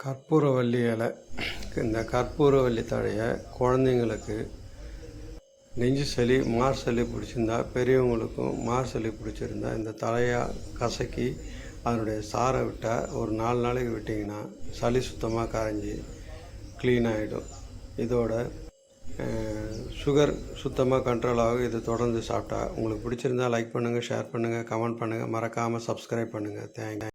கற்பூரவள்ளி இலை. இந்த கற்பூரவள்ளி தழையை குழந்தைங்களுக்கு நெஞ்சு சளி மார் சளி பிடிச்சிருந்தா, பெரியவங்களுக்கும் மார் சளி பிடிச்சிருந்தா இந்த தழையாக கசக்கி அதனுடைய சாறை விட்டால் ஒரு 4 நாளைக்கு விட்டிங்கன்னா சளி சுத்தமாக கரைஞ்சி க்ளீன் ஆகிடும். இதோட சுகர் சுத்தமாக கண்ட்ரோல் ஆகும். இது தொடர்ந்து சாப்பிட்டா உங்களுக்கு பிடிச்சிருந்தா லைக் பண்ணுங்கள், ஷேர் பண்ணுங்கள், கமெண்ட் பண்ணுங்கள், மறக்காமல் சப்ஸ்கிரைப் பண்ணுங்கள். தேங்க்யூ.